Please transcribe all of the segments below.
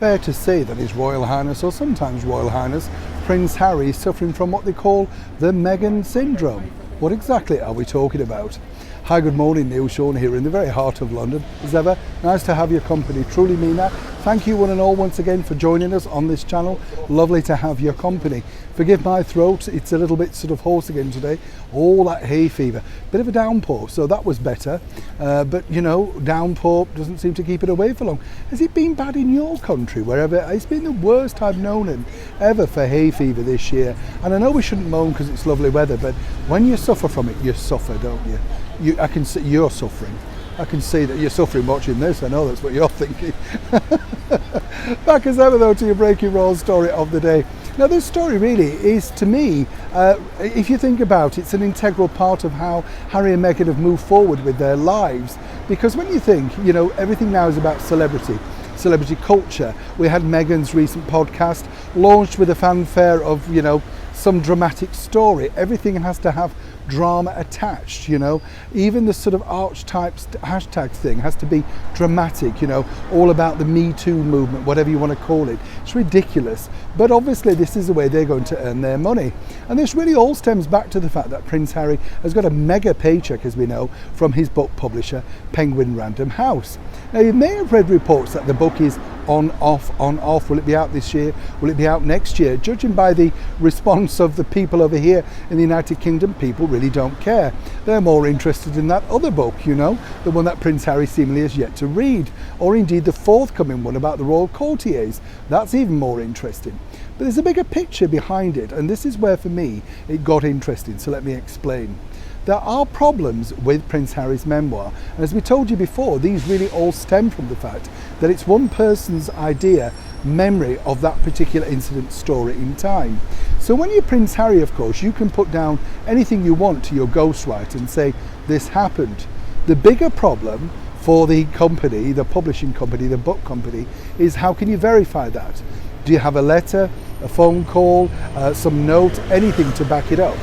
Fair to say that His Royal Highness, or sometimes Royal Highness, Prince Harry is suffering from what they call the Meghan syndrome. What exactly are we talking about? Hi, good morning, Neil Sean here in the very heart of London. As ever, nice to have your company, truly mean that. Thank you one and all once again for joining us on this channel. Lovely to have your company. Forgive my throat, it's a little bit sort of hoarse again today. All that hay fever, bit of a downpour, so that was better. But you know, downpour doesn't seem to keep it away for long. Has it been bad in your country, wherever? It's been the worst I've known it ever for hay fever this year. And I know we shouldn't moan because it's lovely weather, but when you suffer from it, you suffer, don't you? I can see you're suffering. I can see that you're suffering watching this. I know that's what you're thinking. Back as ever though to your breaking roll story of the day. Now this story really is, to me, if you think about it, it's an integral part of how Harry and Meghan have moved forward with their lives. Because when you think, you know, everything now is about celebrity culture. We had Meghan's recent podcast launched with a fanfare of, you know, some dramatic story. Everything has to have drama attached, you know. Even the sort of archetypes hashtag thing has to be dramatic, you know, all about the Me Too movement, whatever you want to call it. It's ridiculous, but obviously this is the way they're going to earn their money. And this really all stems back to the fact that Prince Harry has got a mega paycheck, as we know, from his book publisher Penguin Random House. Now you may have read reports that the book is on, off. Will it be out this year? Will it be out next year? Judging by the response of the people over here in the United Kingdom, people really don't care. They're more interested in that other book, you know, the one that Prince Harry seemingly has yet to read, or indeed the forthcoming one about the royal courtiers. That's even more interesting. But there's a bigger picture behind it, and this is where for me it got interesting, so let me explain. There are problems with Prince Harry's memoir, and as we told you before, these really all stem from the fact that it's one person's idea, memory of that particular incident, story in time. So when you're Prince Harry, of course, you can put down anything you want to your ghostwriter and say, this happened. The bigger problem for the company, the publishing company, the book company, is how can you verify that? Do you have a letter, a phone call, some note, anything to back it up?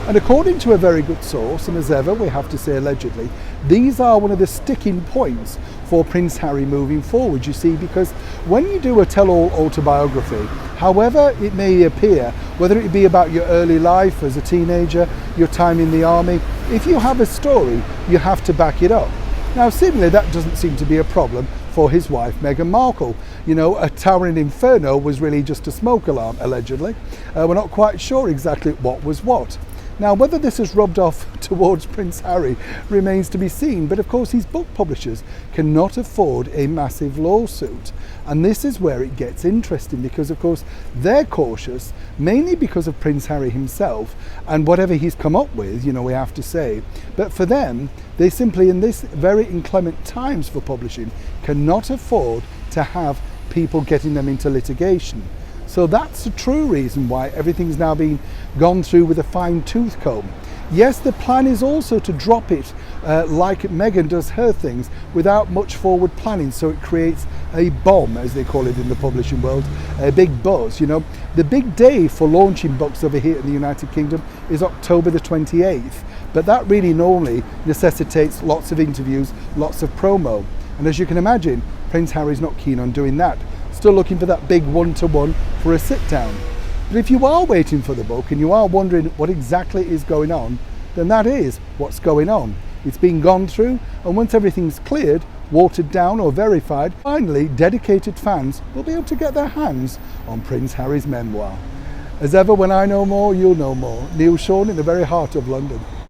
And according to a very good source, and as ever we have to say allegedly, these are one of the sticking points for Prince Harry moving forward, you see, because when you do a tell-all autobiography, however it may appear, whether it be about your early life as a teenager, your time in the army, if you have a story, you have to back it up. Now seemingly that doesn't seem to be a problem for his wife Meghan Markle. You know, a towering inferno was really just a smoke alarm, allegedly. We're not quite sure exactly what was what. Now, whether this has rubbed off towards Prince Harry remains to be seen, but of course his book publishers cannot afford a massive lawsuit. And this is where it gets interesting, because of course they're cautious, mainly because of Prince Harry himself and whatever he's come up with, you know, we have to say. But for them, they simply, in this very inclement times for publishing, cannot afford to have people getting them into litigation. So that's the true reason why everything's now being gone through with a fine-tooth comb. Yes, the plan is also to drop it like Meghan does her things without much forward planning, so it creates a bomb, as they call it in the publishing world, a big buzz. You know, the big day for launching books over here in the United Kingdom is October the 28th, but that really normally necessitates lots of interviews, lots of promo. And as you can imagine, Prince Harry's not keen on doing that. Still looking for that big one-to-one for a sit-down. But if you are waiting for the book and you are wondering what exactly is going on, then that is what's going on. It's been gone through, and once everything's cleared, watered down or verified, finally dedicated fans will be able to get their hands on Prince Harry's memoir. As ever, when I know more, you'll know more. Neil Sean in the very heart of London.